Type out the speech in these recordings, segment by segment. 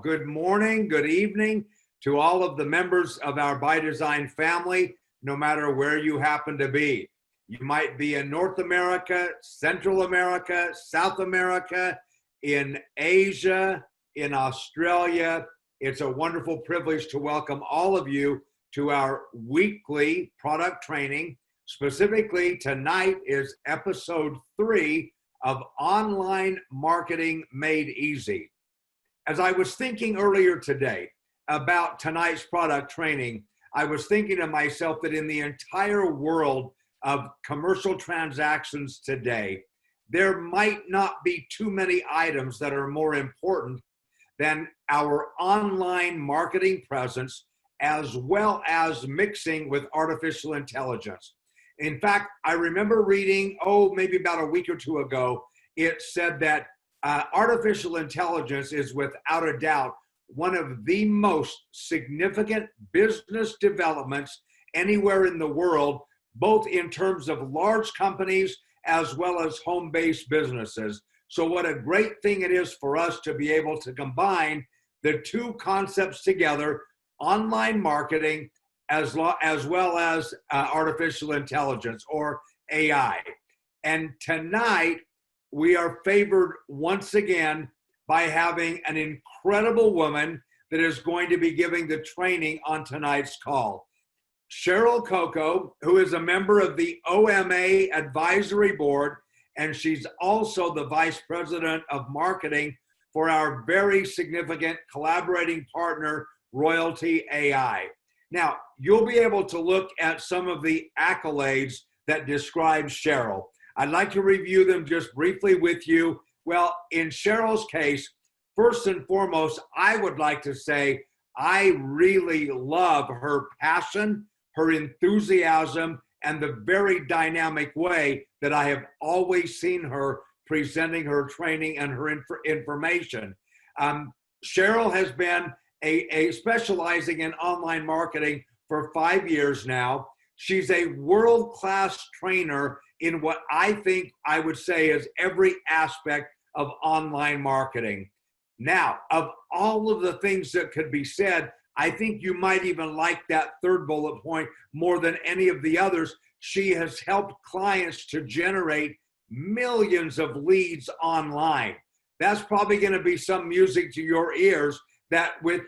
Good morning, good evening to all of the members of our ByDzyne family, no matter where you happen to be. You might be in North America, Central America, South America, in Asia, in Australia. It's a wonderful privilege to welcome all of you to our weekly product training. Specifically, tonight is episode 3 of Online Marketing Made Easy. As I was thinking earlier today about tonight's product training, I was thinking to myself that in the entire world of commercial transactions today, there might not be too many items that are more important than our online marketing presence, as well as mixing with artificial intelligence. In fact, I remember reading, maybe about a week or two ago, it said that artificial intelligence is without a doubt one of the most significant business developments anywhere in the world, both in terms of large companies as well as home-based businesses. So what a great thing it is for us to be able to combine the two concepts together, online marketing as well as artificial intelligence or AI. And tonight, we are favored once again by having an incredible woman that is going to be giving the training on tonight's call. Cheryl Coco, who is a member of the OMA Advisory Board, and she's also the Vice President of Marketing for our very significant collaborating partner, Royalty AI. Now, you'll be able to look at some of the accolades that describe Cheryl. I'd like to review them just briefly with you. Well, in Cheryl's case, first and foremost, I would like to say I really love her passion, her enthusiasm, and the very dynamic way that I have always seen her presenting her training and her information. Cheryl has been specializing in online marketing for 5 years now. She's a world-class trainer in what I think I would say is every aspect of online marketing. Now, of all of the things that could be said, I think you might even like that third bullet point more than any of the others. She has helped clients to generate millions of leads online. That's probably going to be some music to your ears, that with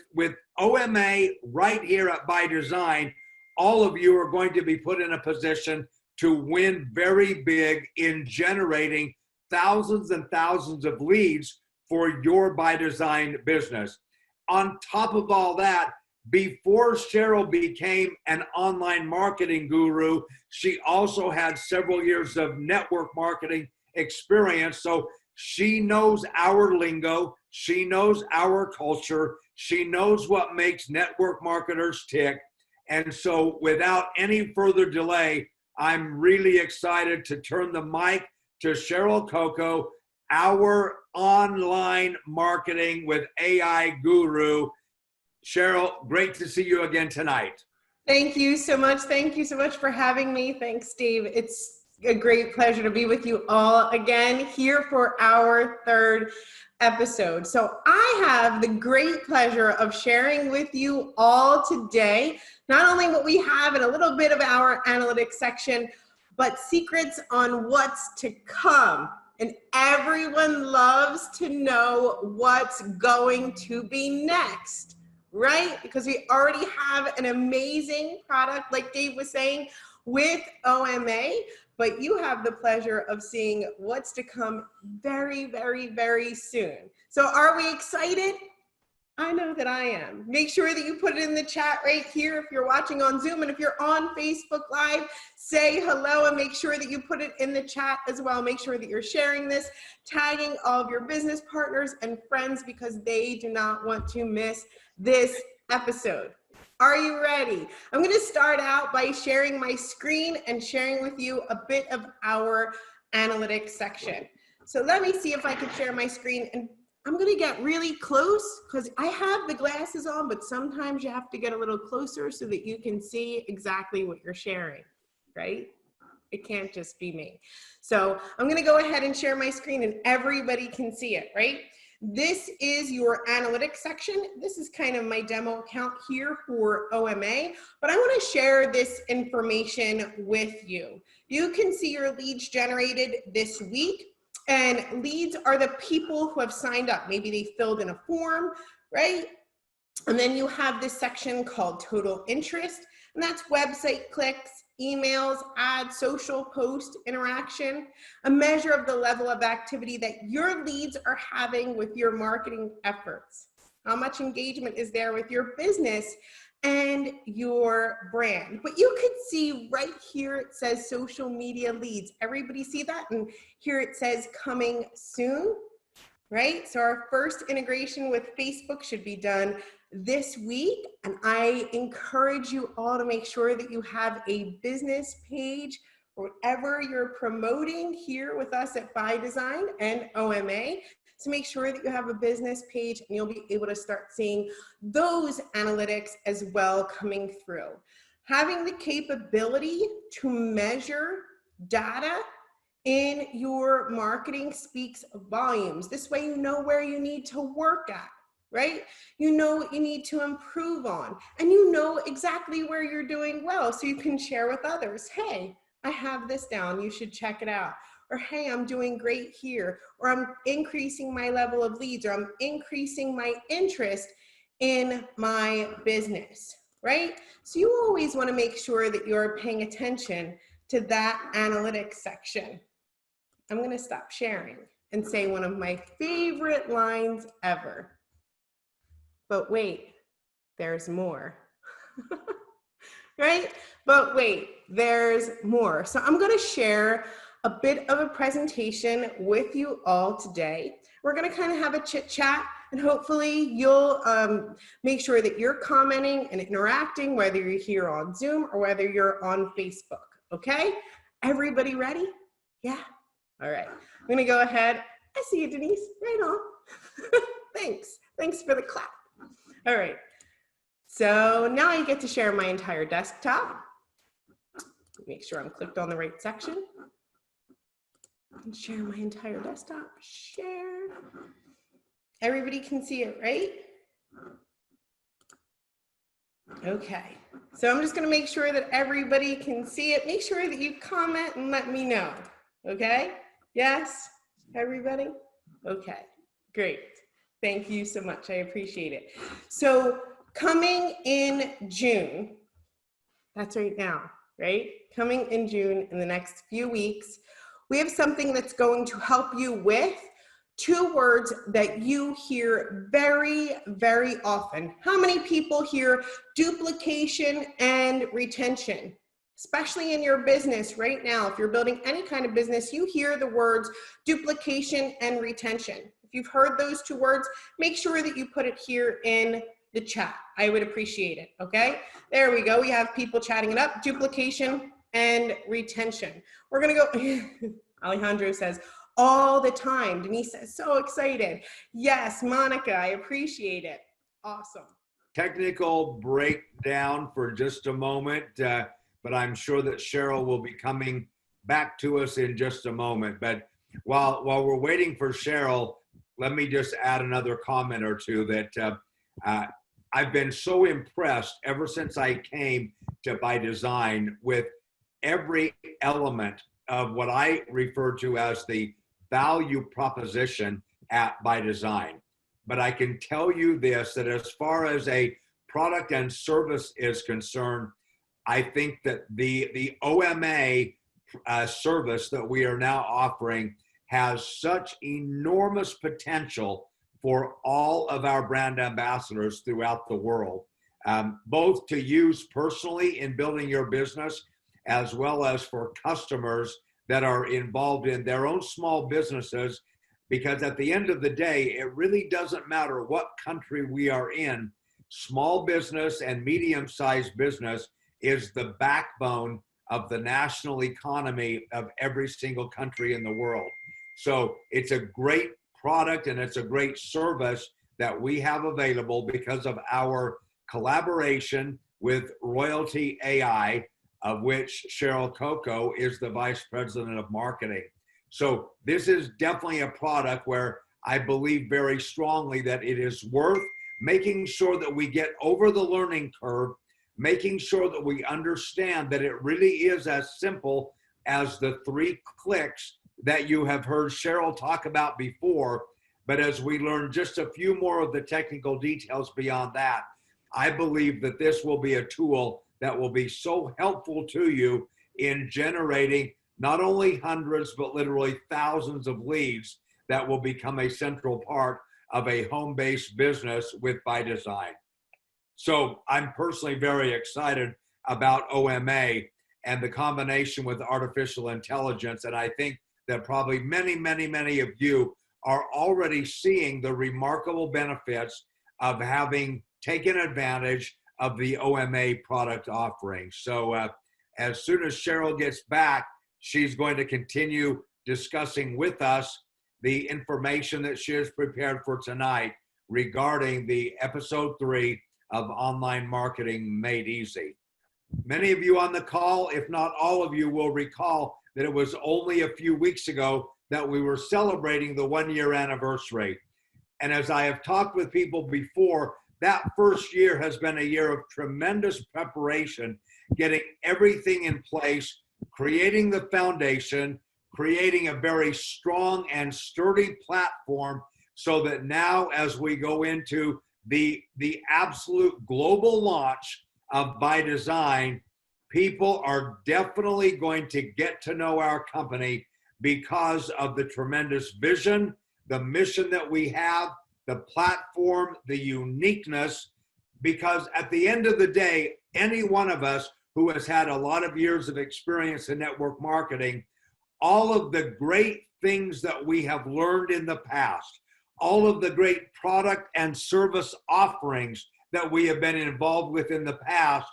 OMA right here at ByDzyne, all of you are going to be put in a position to win very big in generating thousands and thousands of leads for your ByDzyne business. On top of all that, before Cheryl became an online marketing guru, she also had several years of network marketing experience. So she knows our lingo, she knows our culture, she knows what makes network marketers tick. And so without any further delay, I'm really excited to turn the mic to Cheryl Coco, our online marketing with AI guru. Cheryl, great to see you again tonight. Thank you so much. Thank you so much for having me. Thanks, Steve. It's a great pleasure to be with you all again here for our 3rd episode. So I have the great pleasure of sharing with you all today, not only what we have in a little bit of our analytics section, but secrets on what's to come. And everyone loves to know what's going to be next, right? Because we already have an amazing product, like Dave was saying, with OMA, but you have the pleasure of seeing what's to come very, very, very soon. So are we excited? I know that I am. Make sure that you put it in the chat right here if you're watching on Zoom, and if you're on Facebook Live, say hello and make sure that you put it in the chat as well. Make sure that you're sharing this, tagging all of your business partners and friends because they do not want to miss this episode. Are you ready? I'm going to start out by sharing my screen and sharing with you a bit of our analytics section. So let me see if I can share my screen, and I'm going to get really close because I have the glasses on, but sometimes you have to get a little closer so that you can see exactly what you're sharing, right? It can't just be me. So I'm going to go ahead and share my screen and everybody can see it, right? This is your analytics section. This is kind of my demo account here for OMA, but I want to share this information with you. You can see your leads generated this week, and leads are the people who have signed up. Maybe they filled in a form, right? And then you have this section called total interest, and that's website clicks, emails, ads, social post interaction, a measure of the level of activity that your leads are having with your marketing efforts. How much engagement is there with your business and your brand? But you could see right here, it says social media leads. Everybody see that? And here it says coming soon, right? So our first integration with Facebook should be done this week, and I encourage you all to make sure that you have a business page or whatever you're promoting here with us at ByDzyne and OMA, to make sure that you have a business page, and you'll be able to start seeing those analytics as well coming through. Having the capability to measure data in your marketing speaks volumes. This way you know where you need to work at, right? You know what you need to improve on, and you know exactly where you're doing well, so you can share with others. Hey, I have this down, you should check it out. Or hey, I'm doing great here, or I'm increasing my level of leads, or I'm increasing my interest in my business, right? So you always want to make sure that you're paying attention to that analytics section. I'm going to stop sharing and say one of my favorite lines ever. But wait, there's more, right? But wait, there's more. So I'm going to share a bit of a presentation with you all today. We're going to kind of have a chit chat, and hopefully you'll make sure that you're commenting and interacting, whether you're here on Zoom or whether you're on Facebook. Okay, everybody ready? Yeah. All right, I'm going to go ahead. I see you, Denise, right on. Thanks for the clap. All right, so now I get to share my entire desktop. Make sure I'm clicked on the right section. And share my entire desktop, share. Everybody can see it, right? Okay, so I'm just gonna make sure that everybody can see it. Make sure that you comment and let me know, okay? Yes, everybody? Okay, great. Thank you so much, I appreciate it. So coming in June, that's right now, right? Coming in June, in the next few weeks, we have something that's going to help you with two words that you hear very, very often. How many people hear duplication and retention? Especially in your business right now, if you're building any kind of business, you hear the words duplication and retention. If you've heard those two words, make sure that you put it here in the chat. I would appreciate it, okay? There we go, we have people chatting it up, duplication and retention. We're gonna go, Alejandro says, all the time. Denise says, so excited. Yes, Monica, I appreciate it. Awesome. Technical breakdown for just a moment, but I'm sure that Cheryl will be coming back to us in just a moment. But while we're waiting for Cheryl, let me just add another comment or two that I've been so impressed ever since I came to ByDzyne with every element of what I refer to as the value proposition at ByDzyne. But I can tell you this, that as far as a product and service is concerned, I think that the OMA service that we are now offering has such enormous potential for all of our brand ambassadors throughout the world, both to use personally in building your business, as well as for customers that are involved in their own small businesses, because at the end of the day, it really doesn't matter what country we are in. Small business and medium-sized business is the backbone of the national economy of every single country in the world. So it's a great product and it's a great service that we have available because of our collaboration with Royalty AI, of which Cheryl Coco is the Vice President of Marketing. So this is definitely a product where I believe very strongly that it is worth making sure that we get over the learning curve, making sure that we understand that it really is as simple as the 3 clicks that you have heard Cheryl talk about before. But as we learn just a few more of the technical details beyond that, I believe that this will be a tool that will be so helpful to you in generating not only hundreds, but literally thousands of leads that will become a central part of a home-based business with ByDzyne. So I'm personally very excited about OMA and the combination with artificial intelligence. And I think that probably many of you are already seeing the remarkable benefits of having taken advantage of the OMA product offering. So as soon as Cheryl gets back, she's going to continue discussing with us the information that she has prepared for tonight regarding the episode 3 of Online Marketing Made Easy. Many of you on the call, if not all of you, will recall that it was only a few weeks ago that we were celebrating the 1-year anniversary. And as I have talked with people before, that first year has been a year of tremendous preparation, getting everything in place, creating the foundation, creating a very strong and sturdy platform so that now as we go into the absolute global launch of ByDzyne, people are definitely going to get to know our company because of the tremendous vision, the mission that we have, the platform, the uniqueness, because at the end of the day, any one of us who has had a lot of years of experience in network marketing, all of the great things that we have learned in the past, all of the great product and service offerings that we have been involved with in the past,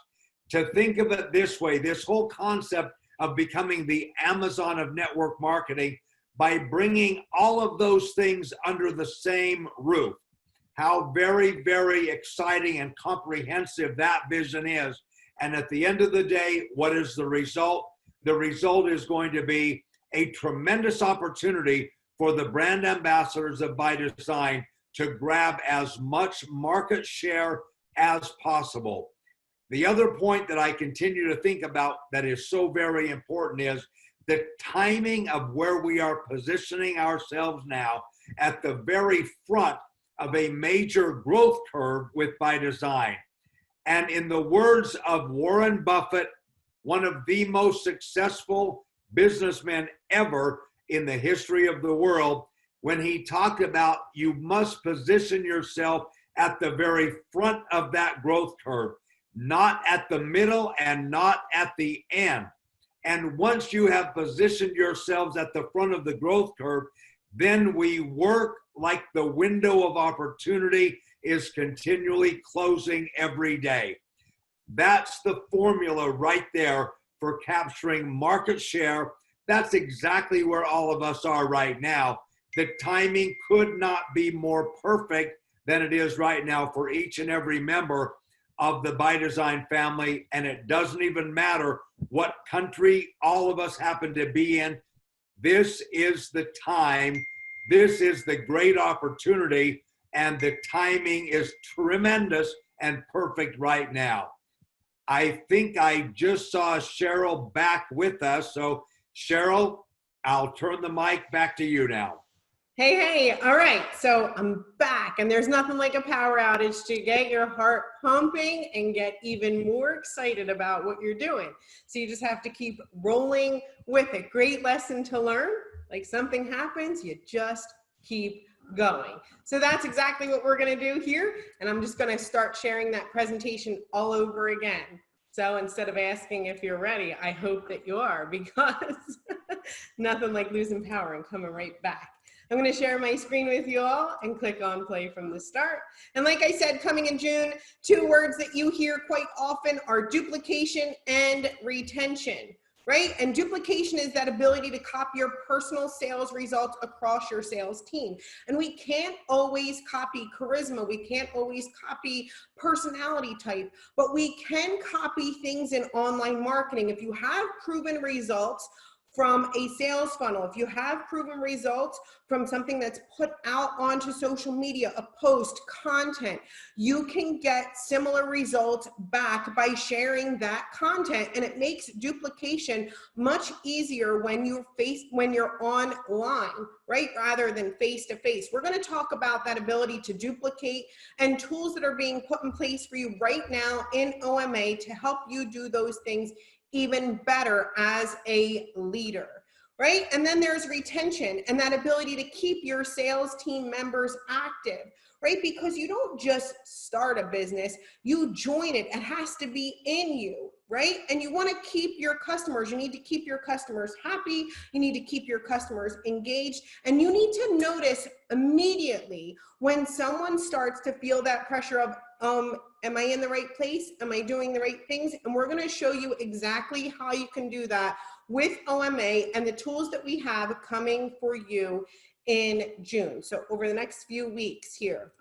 to think of it this way, this whole concept of becoming the Amazon of network marketing by bringing all of those things under the same roof. How very exciting and comprehensive that vision is. And at the end of the day, what is the result? The result is going to be a tremendous opportunity for the brand ambassadors of ByDzyne to grab as much market share as possible. The other point that I continue to think about that is so very important is the timing of where we are positioning ourselves now at the very front of a major growth curve with ByDzyne. And in the words of Warren Buffett, one of the most successful businessmen ever in the history of the world, when he talked about you must position yourself at the very front of that growth curve, not at the middle and not at the end. And once you have positioned yourselves at the front of the growth curve, then we work like the window of opportunity is continually closing every day. That's the formula right there for capturing market share. That's exactly where all of us are right now. The timing could not be more perfect than it is right now for each and every member of the ByDzyne family. And it doesn't even matter what country all of us happen to be in. This is the time. This is the great opportunity. And the timing is tremendous and perfect right now. I think I just saw Cheryl back with us. So Cheryl, I'll turn the mic back to you now. Hey, all right, so I'm back, and there's nothing like a power outage to get your heart pumping and get even more excited about what you're doing. So you just have to keep rolling with it. Great lesson to learn. Like something happens, you just keep going. So that's exactly what we're going to do here, and I'm just going to start sharing that presentation all over again. So instead of asking if you're ready, I hope that you are, because nothing like losing power and coming right back. I'm going to share my screen with you all and click on play from the start. And like I said, coming in June, 2 words that you hear quite often are duplication and retention, right? And duplication is that ability to copy your personal sales results across your sales team. And we can't always copy charisma. We can't always copy personality type, but we can copy things in online marketing. If you have proven results from a sales funnel, if you have proven results from something that's put out onto social media, a post, content, you can get similar results back by sharing that content, and it makes duplication much easier when you're online, right, rather than face to face. We're going to talk about that ability to duplicate and tools that are being put in place for you right now in OMA to help you do those things even better as a leader, right? And then there's retention and that ability to keep your sales team members active, right? Because you don't just start a business, you join it. It has to be in you, right? And you want to keep your customers. You need to keep your customers happy. You need to keep your customers engaged. And you need to notice immediately when someone starts to feel that pressure of, am I in the right place? Am I doing the right things? And we're going to show you exactly how you can do that with OMA and the tools that we have coming for you in June. So over the next few weeks here.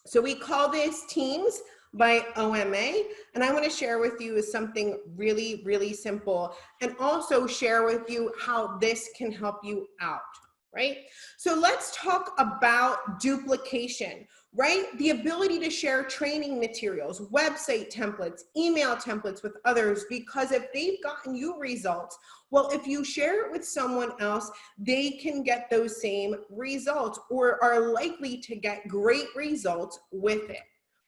So we call this Teams by OMA, and I want to share with you something really, really simple and also share with you how this can help you out, right? So let's talk about duplication, right? The ability to share training materials, website templates, email templates with others, because if they've gotten you results, well, if you share it with someone else, they can get those same results or are likely to get great results with it,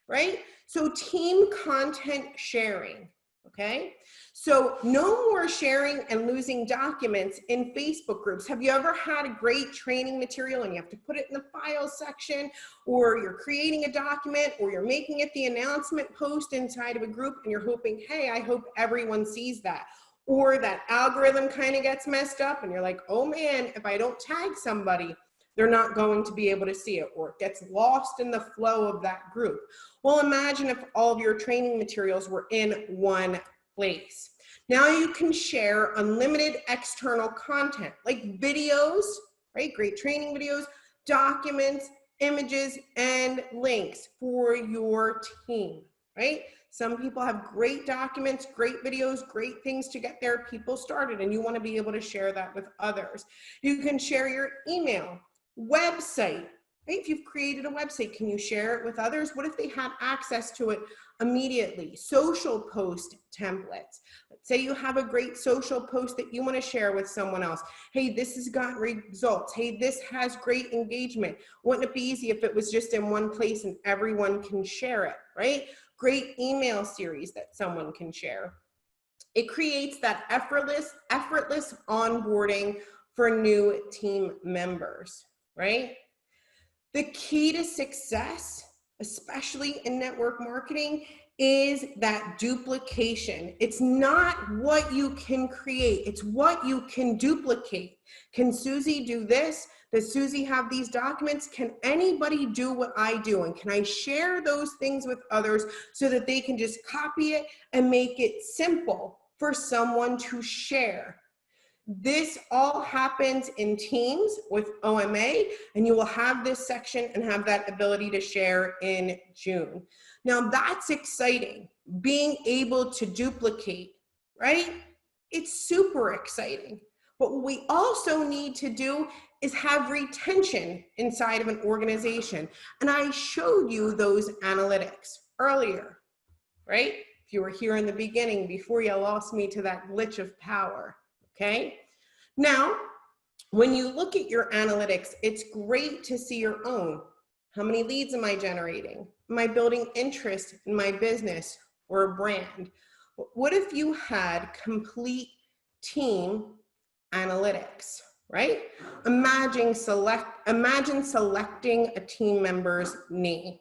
right? So team content sharing, okay? So no more sharing and losing documents in Facebook groups. Have you ever had a great training material and you have to put it in the file section, or you're creating a document, or you're making it the announcement post inside of a group and you're hoping, hey, I hope everyone sees that. Or that algorithm kind of gets messed up and you're like, oh man, if I don't tag somebody, they're not going to be able to see it, or it gets lost in the flow of that group. Well, imagine if all of your training materials were in one place. Now you can share unlimited external content like videos, right? Great training videos, documents, images, and links for your team, right? Some people have great documents, great videos, great things to get their people started, and you want to be able to share that with others. You can share your email, website, right? If you've created a website, can you share it with others? What if they had access to it immediately? Social post templates. Let's say you have a great social post that you want to share with someone else. Hey, this has got results. Hey, this has great engagement. Wouldn't it be easy if it was just in one place and everyone can share it, right? Great email series that someone can share. It creates that effortless onboarding for new team members, right? The key to success, especially in network marketing, is that duplication. It's not what you can create, it's what you can duplicate. Can Susie do this? Does Susie have these documents? Can anybody do what I do? And can I share those things with others so that they can just copy it and make it simple for someone to share? This all happens in Teams with OMA, and you will have this section and have that ability to share in June. Now that's exciting, being able to duplicate, right? It's super exciting. But what we also need to do is have retention inside of an organization. And I showed you those analytics earlier, right? If you were here in the beginning before you lost me to that glitch of power. Okay, now when you look at your analytics, it's great to see your own. How many leads am I generating? Am I building interest in my business or a brand? What if you had complete team analytics, right? Imagine selecting a team member's name,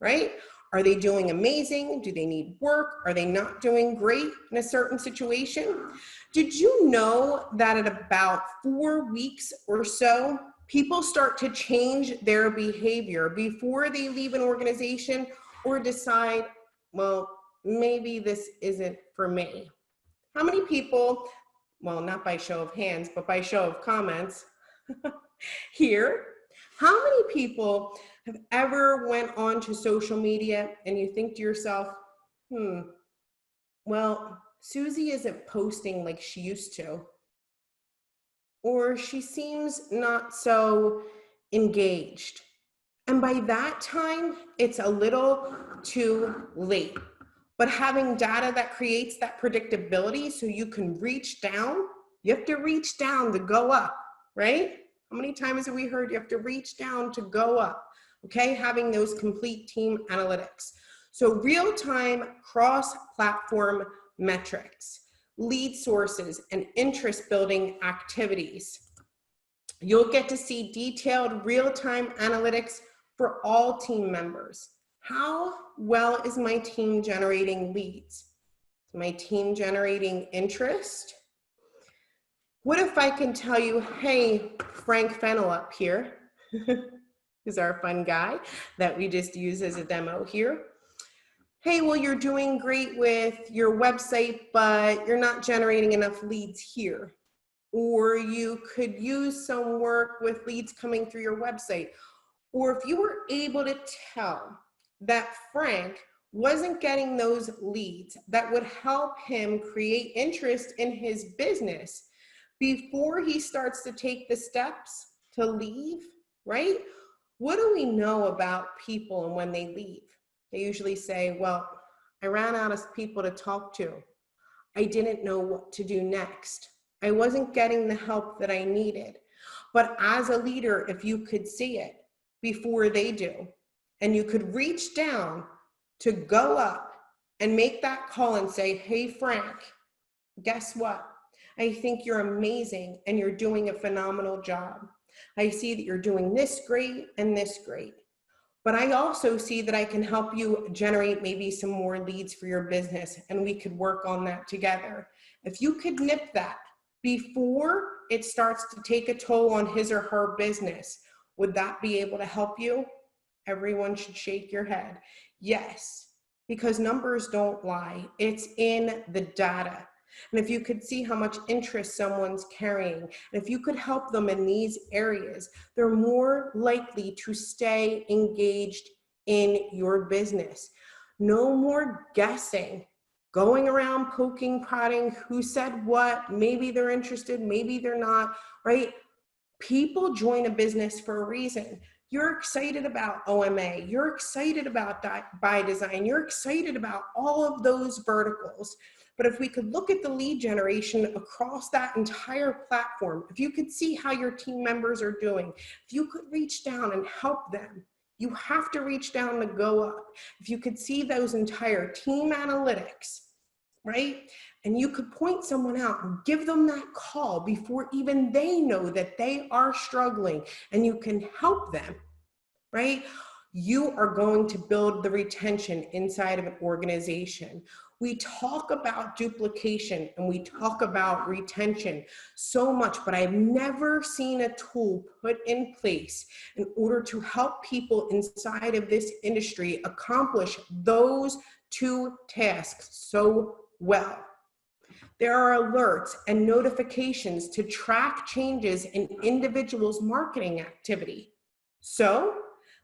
right? Are they doing amazing? Do they need work? Are they not doing great in a certain situation? Did you know that at about 4 weeks or so, people start to change their behavior before they leave an organization or decide, well, maybe this isn't for me? How many people, well, not by show of hands, but by show of comments here, how many people have ever went on to social media and you think to yourself, well, Susie isn't posting like she used to. or she seems not so engaged. And by that time, it's a little too late. But having data that creates that predictability so you can reach down, you have to reach down to go up, right? How many times have we heard you have to reach down to go up? Okay, having those complete team analytics. So real-time cross-platform metrics, lead sources, and interest building activities. You'll get to see detailed real-time analytics for all team members. How well is my team generating leads? Is my team generating interest? What if I can tell you, hey, Frank Fennel up here, who's our fun guy that we just use as a demo here. Hey, well, you're doing great with your website, but you're not generating enough leads here. Or you could use some work with leads coming through your website. Or if you were able to tell that Frank wasn't getting those leads that would help him create interest in his business before he starts to take the steps to leave, right? What do we know about people and when they leave? They usually say, well, I ran out of people to talk to. I didn't know what to do next. I wasn't getting the help that I needed. But as a leader, if you could see it before they do, and you could reach down to go up and make that call and say, hey, Frank, guess what? I think you're amazing and you're doing a phenomenal job. I see that you're doing this great and this great. But I also see that I can help you generate maybe some more leads for your business, and we could work on that together. If you could nip that before it starts to take a toll on his or her business, would that be able to help you? Everyone should shake your head. Yes, because numbers don't lie. It's in the data. And if you could see how much interest someone's carrying, and if you could help them in these areas, they're more likely to stay engaged in your business. No more guessing, going around poking, prodding, who said what, maybe they're interested, maybe they're not, right? People join a business for a reason. You're excited about OMA, you're excited about ByDzyne, you're excited about all of those verticals. But if we could look at the lead generation across that entire platform, if you could see how your team members are doing, if you could reach down and help them, you have to reach down to go up. If you could see those entire team analytics, right? And you could point someone out and give them that call before even they know that they are struggling, and you can help them, right? You are going to build the retention inside of an organization. We talk about duplication and we talk about retention so much, but I've never seen a tool put in place in order to help people inside of this industry accomplish those two tasks so well. There are alerts and notifications to track changes in individuals' marketing activity. So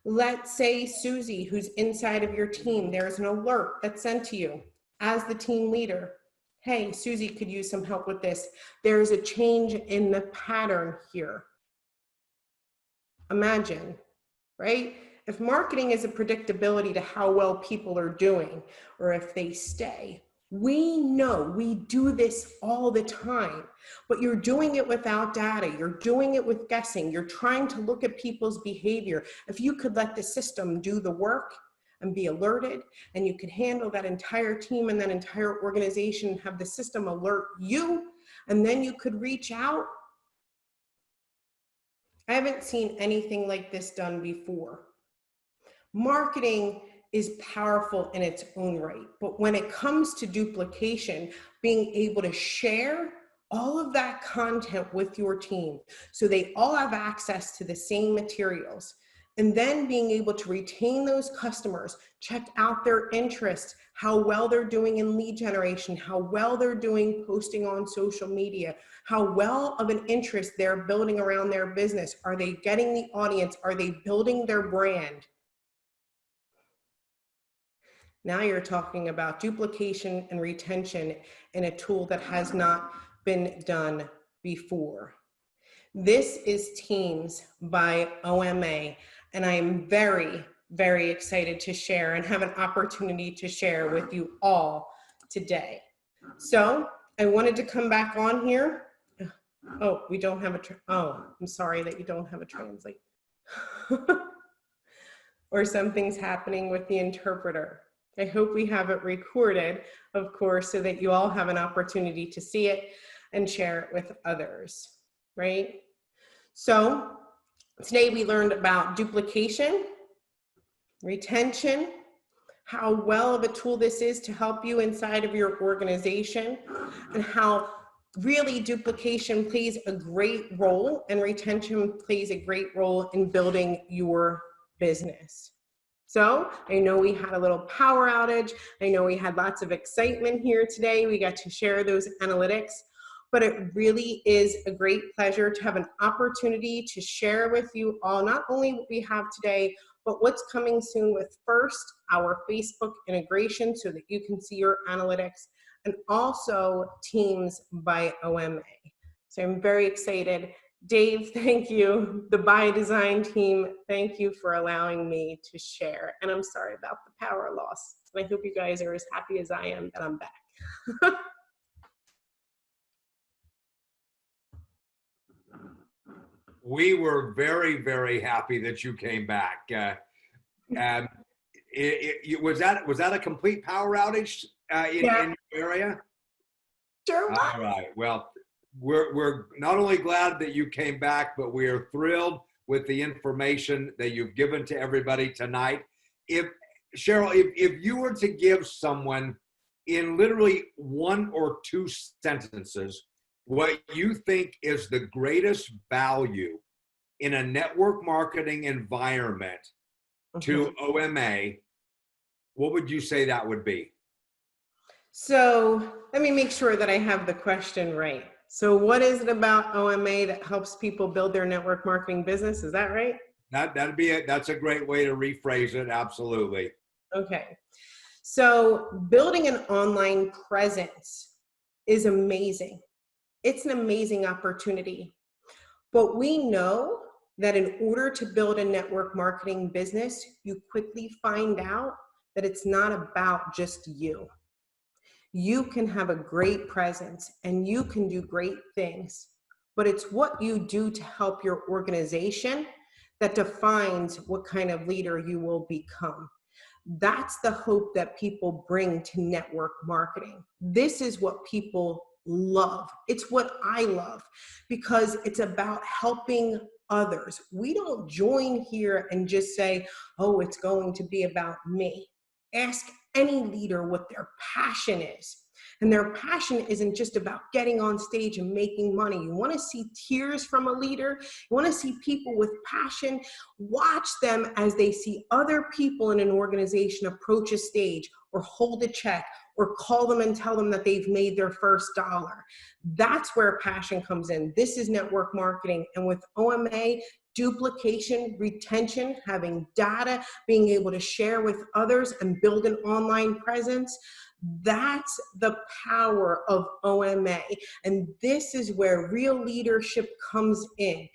let's say Susie, who's inside of your team, there's an alert that's sent to you as the team leader. Hey, Susie could use some help with this. There's a change in the pattern here. Imagine, right? If marketing is a predictability to how well people are doing or if they stay, we know we do this all the time, but you're doing it without data. You're doing it with guessing. You're trying to look at people's behavior. If you could let the system do the work and be alerted, and you could handle that entire team and that entire organization, have the system alert you, and then you could reach out. I haven't seen anything like this done before. Marketing is powerful in its own right, but when it comes to duplication, being able to share all of that content with your team so they all have access to the same materials, and then being able to retain those customers, check out their interests, how well they're doing in lead generation, how well they're doing posting on social media, how well of an interest they're building around their business. Are they getting the audience? Are they building their brand? Now you're talking about duplication and retention in a tool that has not been done before. This is Teams by OMA, and I am very, very excited to share and have an opportunity to share with you all today. So I wanted to come back on here. Oh, we don't have oh, I'm sorry that you don't have a translate. Or something's happening with the interpreter. I hope we have it recorded, of course, so that you all have an opportunity to see it and share it with others, right? So today we learned about duplication, retention, how well of a tool this is to help you inside of your organization, and how really duplication plays a great role and retention plays a great role in building your business. So I know we had a little power outage. I know we had lots of excitement here today. We got to share those analytics, but it really is a great pleasure to have an opportunity to share with you all, not only what we have today, but what's coming soon with first our Facebook integration so that you can see your analytics, and also Teams by OMA. So I'm very excited. Dave, thank you. The ByDzyne team, thank you for allowing me to share. And I'm sorry about the power loss. And I hope you guys are as happy as I am that I'm back. We were very, very happy that you came back. Was that a complete power outage in your area? Sure. All right. Well, we're not only glad that you came back, but we are thrilled with the information that you've given to everybody tonight. Sheryl, if you were to give someone in literally one or two sentences what you think is the greatest value in a network marketing environment to OMA, what would you say that would be? So let me make sure that I have the question right. So what is it about OMA that helps people build their network marketing business? Is that right? That'd be it. That's a great way to rephrase it. Absolutely. Okay. So building an online presence is amazing. It's an amazing opportunity. But we know that in order to build a network marketing business, you quickly find out that it's not about just you. You can have a great presence and you can do great things, but it's what you do to help your organization that defines what kind of leader you will become. That's the hope that people bring to network marketing. This is what people love. It's what I love because it's about helping others. We don't join here and just say, oh, it's going to be about me. Ask any leader what their passion is. And their passion isn't just about getting on stage and making money. You want to see tears from a leader. You want to see people with passion. Watch them as they see other people in an organization approach a stage or hold a check or call them and tell them that they've made their first dollar. That's where passion comes in. This is network marketing. And with OMA, duplication, retention, having data, being able to share with others and build an online presence, that's the power of OMA. And this is where real leadership comes in.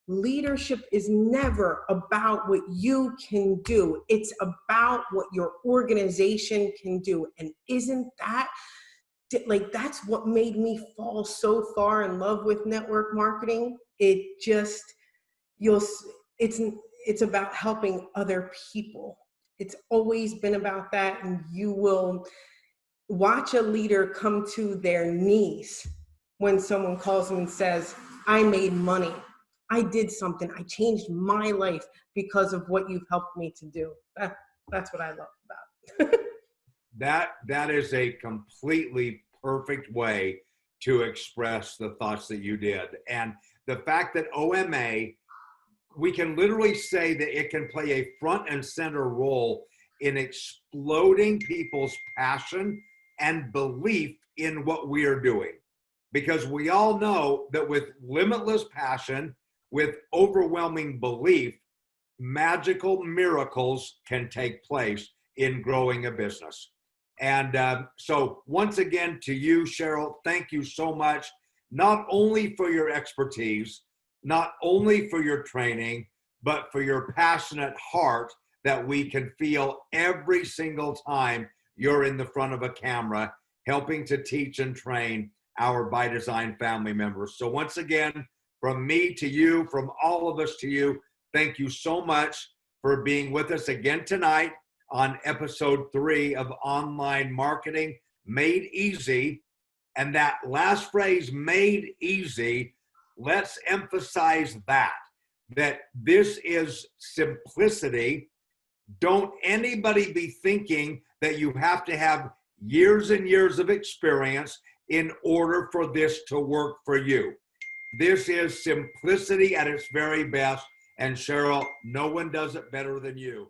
Leadership is never about what you can do. It's about what your organization can do. And isn't that, like, that's what made me fall so far in love with network marketing. It just, it's about helping other people. It's always been about that. And you will watch a leader come to their knees when someone calls them and says, I made money. I did something. I changed my life because of what you've helped me to do. That's what I love about it. That is a completely perfect way to express the thoughts that you did. And the fact that OMA, we can literally say that it can play a front and center role in exploding people's passion and belief in what we are doing. Because we all know that with limitless passion, with overwhelming belief, magical miracles can take place in growing a business. And so once again to you, Sheryl, thank you so much, not only for your expertise, not only for your training, but for your passionate heart that we can feel every single time you're in the front of a camera, helping to teach and train our ByDzyne family members. So once again, from me to you, from all of us to you, thank you so much for being with us again tonight on episode 3 of Online Marketing Made Easy. And that last phrase, made easy, let's emphasize that this is simplicity. Don't anybody be thinking that you have to have years and years of experience in order for this to work for you. This is simplicity at its very best. And Cheryl, no one does it better than you.